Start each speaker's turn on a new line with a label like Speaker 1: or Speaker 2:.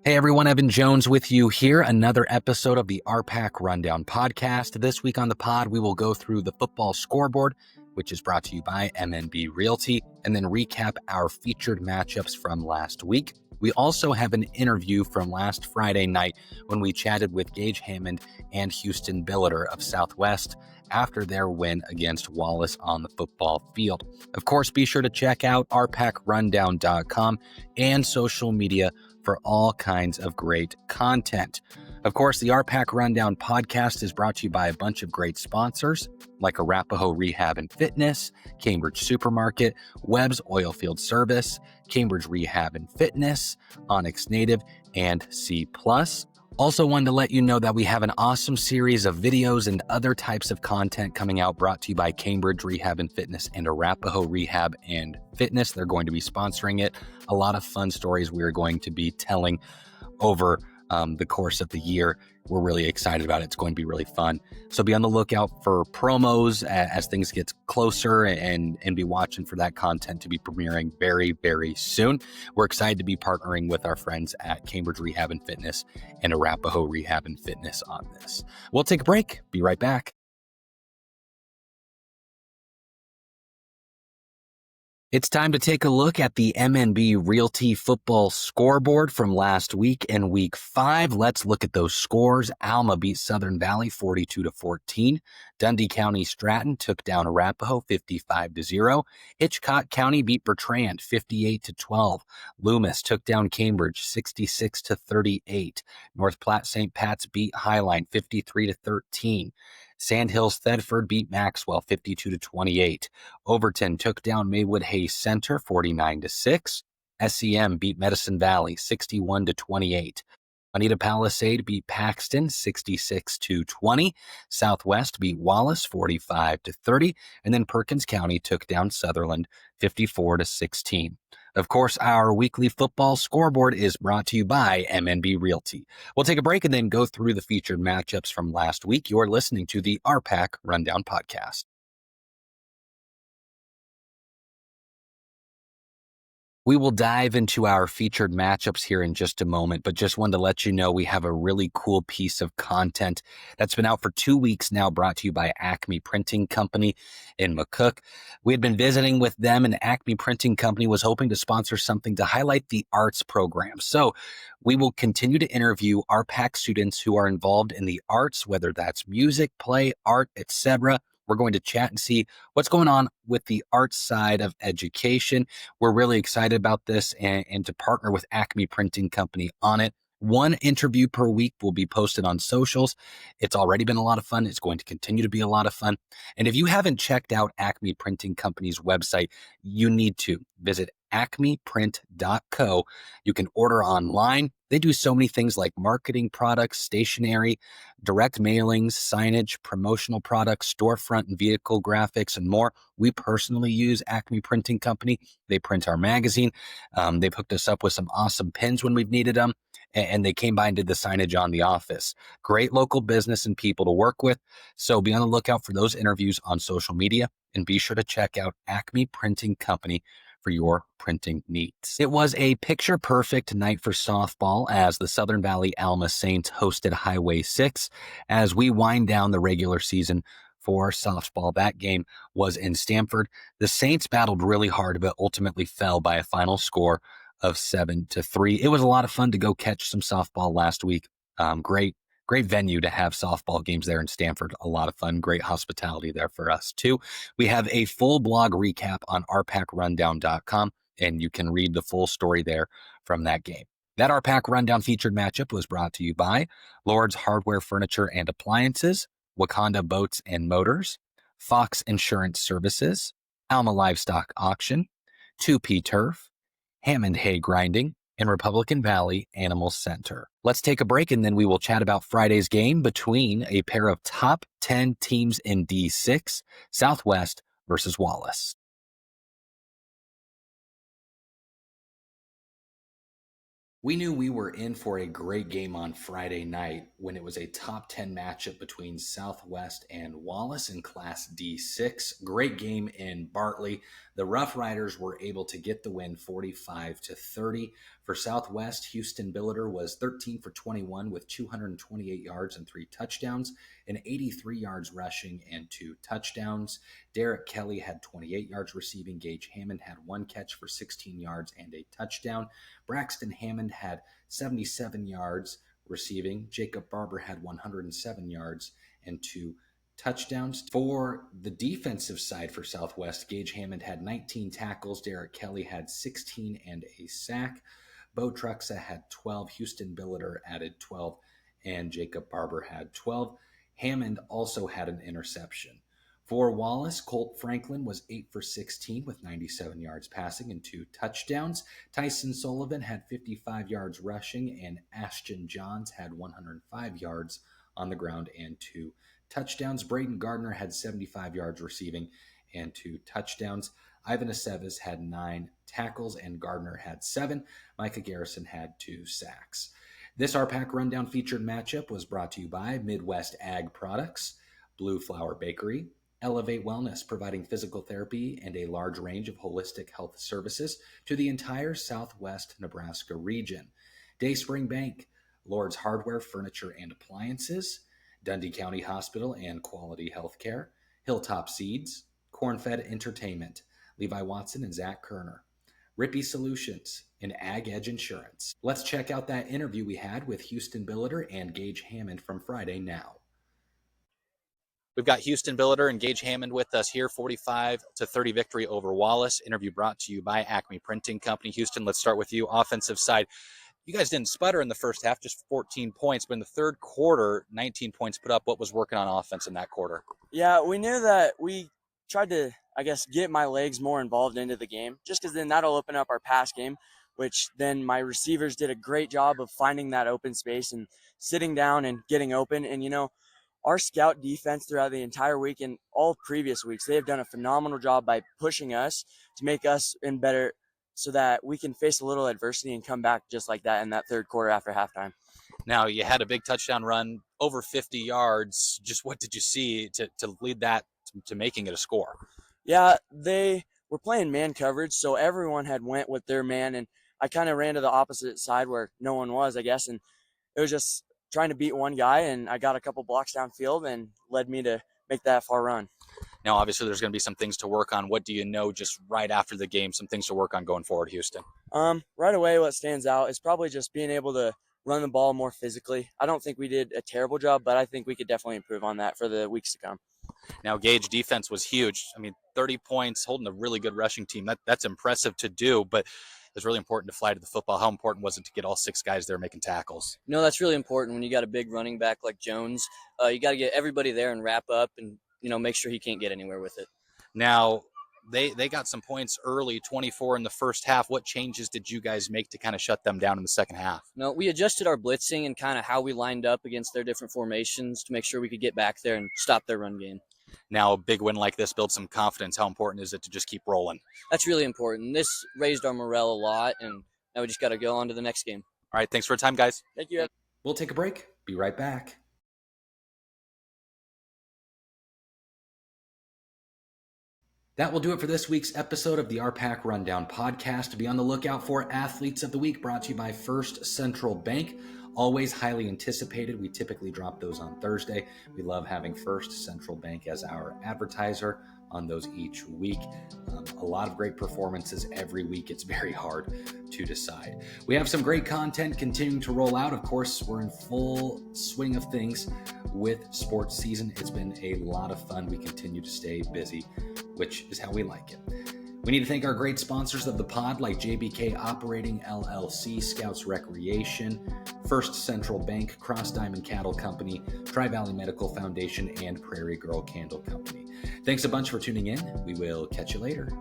Speaker 1: Hey everyone, Evan Jones with you here. Another episode of the RPAC Rundown Podcast. This week on the pod, we will go through the football scoreboard, which is brought to you by MNB Realty, and then recap our featured matchups from last week. We also have an interview from last Friday night when we chatted with Gage, Hammond, and Houston Billeter of Southwest after their win against Wallace on the football field. Of course, be sure to check out rpacrundown.com and social media for all kinds of great content. Of course, the RPAC Rundown Podcast is brought to you by a bunch of great sponsors like Arapahoe Rehab and Fitness, Cambridge Supermarket, Webb's Oilfield Service, Cambridge Rehab and Fitness, Onyx Native, and C+. Also wanted to let you know that we have an awesome series of videos and other types of content coming out brought to you by Cambridge Rehab and Fitness and Arapahoe Rehab and Fitness. They're going to be sponsoring it. A lot of fun stories we are going to be telling over the course of the year. We're really excited about it. It's going to be really fun. So be on the lookout for promos as things get closer and be watching for that content to be premiering very, very soon. We're excited to be partnering with our friends at Cambridge Rehab and Fitness and Arapahoe Rehab and Fitness on this. We'll take a break. Be right back. It's time to take a look at the MNB Realty Football Scoreboard from last week in Week 5. Let's look at those scores. Alma beat Southern Valley 42-14. Dundee County Stratton took down Arapahoe 55-0. Hitchcock County beat Bertrand 58-12. Loomis took down Cambridge 66-38. North Platte St. Pat's beat Highline 53-13. Sandhills Thedford beat Maxwell 52-28. Overton took down Maywood Hayes Center 49-6. SEM beat Medicine Valley 61-28. Bonita Palisade beat Paxton 66-20. Southwest beat Wallace 45-30. And then Perkins County took down Sutherland 54-16. Of course, our weekly football scoreboard is brought to you by MNB Realty. We'll take a break and then go through the featured matchups from last week. You're listening to the RPAC Rundown Podcast. We will dive into our featured matchups here in just a moment, but just wanted to let you know we have a really cool piece of content that's been out for 2 weeks now, brought to you by Acme Printing Company in McCook. We had been visiting with them, and Acme Printing Company was hoping to sponsor something to highlight the arts program. So we will continue to interview RPAC students who are involved in the arts, whether that's music, play, art, etc. We're going to chat and see what's going on with the arts side of education. We're really excited about this and to partner with Acme Printing Company on it. One interview per week will be posted on socials. It's already been a lot of fun. It's going to continue to be a lot of fun. And if you haven't checked out Acme Printing Company's website, you need to visit acmeprint.co. You can order online. They do so many things like marketing products, stationery, direct mailings, signage, promotional products, storefront and vehicle graphics, and more. We personally use Acme Printing Company. They print our magazine. They've hooked us up with some awesome pins when we've needed them, and they came by and did the signage on the office. Great local business and people to work with. So be on the lookout for those interviews on social media, and be sure to check out Acme Printing Company for your printing needs. It was a picture-perfect night for softball as the Southern Valley Alma Saints hosted Highway 6 as we wind down the regular season for softball. That game was in Stamford. The Saints battled really hard, but ultimately fell by a final score of 7-3. It was a lot of fun to go catch some softball last week. Great venue to have softball games there in Stamford. A lot of fun, great hospitality there for us too. We have a full blog recap on rpacrundown.com, and you can read the full story there from that game. That RPAC Rundown featured matchup was brought to you by Lord's Hardware Furniture and Appliances, Wakanda Boats and Motors, Fox Insurance Services, Alma Livestock Auction, 2P Turf, Hammond Hay Grinding, and Republican Valley Animal Center. Let's take a break, and then we will chat about Friday's game between a pair of top 10 teams in D6, Southwest versus Wallace. We knew we were in for a great game on Friday night when it was a top 10 matchup between Southwest and Wallace in Class D6. Great game in Bartley. The Rough Riders were able to get the win 45-30. For Southwest, Houston Billeter was 13 for 21 with 228 yards and 3 touchdowns, and 83 yards rushing and 2 touchdowns. Derek Kelly had 28 yards receiving. Gage Hammond had 1 catch for 16 yards and a touchdown. Braxton Hammond had 77 yards receiving. Jacob Barber had 107 yards and 2 touchdowns. For the defensive side for Southwest, Gage Hammond had 19 tackles. Derek Kelly had 16 and a sack. Bo Truxa had 12. Houston Billeter added 12. And Jacob Barber had 12. Hammond also had an interception. For Wallace, Colt Franklin was 8 for 16 with 97 yards passing and 2 touchdowns. Tyson Sullivan had 55 yards rushing, and Ashton Johns had 105 yards on the ground and 2 touchdowns. Braden Gardner had 75 yards receiving and 2 touchdowns. Ivan Aceves had 9 tackles and Gardner had 7. Micah Garrison had 2 sacks. This RPAC Rundown featured matchup was brought to you by Midwest Ag Products, Blue Flower Bakery, Elevate Wellness, providing physical therapy and a large range of holistic health services to the entire Southwest Nebraska region. Dayspring Bank, Lord's Hardware, Furniture, and Appliances, Dundee County Hospital and Quality Healthcare, Hilltop Seeds, Cornfed Entertainment, Levi Watson and Zach Kerner, Rippy Solutions, and Ag Edge Insurance. Let's check out that interview we had with Houston Billeter and Gage Hammond from Friday now. We've got Houston Billeter and Gage Hammond with us here, 45-30 victory over Wallace. Interview brought to you by Acme Printing Company. Houston, let's start with you. Offensive side, you guys didn't sputter in the first half, just 14 points, but in the third quarter, 19 points put up. What was working on offense in that quarter?
Speaker 2: Yeah, we knew that we tried to, get my legs more involved into the game, just because then that'll open up our pass game, which then my receivers did a great job of finding that open space and sitting down and getting open. And, our scout defense throughout the entire week and all previous weeks, they have done a phenomenal job by pushing us to make us in better so that we can face a little adversity and come back just like that in that third quarter after halftime.
Speaker 1: Now, you had a big touchdown run, over 50 yards. Just what did you see to lead that to making it a score?
Speaker 2: Yeah, they were playing man coverage, so everyone had went with their man, and I kind of ran to the opposite side where no one was, I guess, and it was just trying to beat one guy, and I got a couple blocks downfield and led me to make that far run.
Speaker 1: Now, obviously, there's going to be some things to work on. What do you know just right after the game, some things to work on going forward, Houston?
Speaker 2: Right away, what stands out is probably just being able to run the ball more physically. I don't think we did a terrible job, but I think we could definitely improve on that for the weeks to come.
Speaker 1: Now, Gage defense was huge. 30 points, holding a really good rushing team. That's impressive to do, but it's really important to fly to the football. How important was it to get all 6 guys there making tackles?
Speaker 3: No, that's really important when you got a big running back like Jones. You got to get everybody there and wrap up and, make sure he can't get anywhere with it.
Speaker 1: Now, they got some points early, 24 in the first half. What changes did you guys make to kind of shut them down in the second half?
Speaker 3: No, we adjusted our blitzing and kind of how we lined up against their different formations to make sure we could get back there and stop their run game.
Speaker 1: Now, a big win like this builds some confidence. How important is it to just keep rolling?
Speaker 3: That's really important. This raised our morale a lot, and now we just got to go on to the next game.
Speaker 1: All right, thanks for your time, guys.
Speaker 3: Thank you.
Speaker 1: We'll take a break. Be right back. That will do it for this week's episode of the RPAC Rundown Podcast. Be on the lookout for Athletes of the Week, brought to you by First Central Bank. Always highly anticipated. We typically drop those on Thursday. We love having First Central Bank as our advertiser on those each week. A lot of great performances every week. It's very hard to decide. We have some great content continuing to roll out. Of course, we're in full swing of things with sports season. It's been a lot of fun. We continue to stay busy, which is how we like it. We need to thank our great sponsors of the pod, like JBK Operating LLC, Scouts Recreation, First Central Bank, Cross Diamond Cattle Company, Tri-Valley Medical Foundation, and Prairie Girl Candle Company. Thanks a bunch for tuning in. We will catch you later.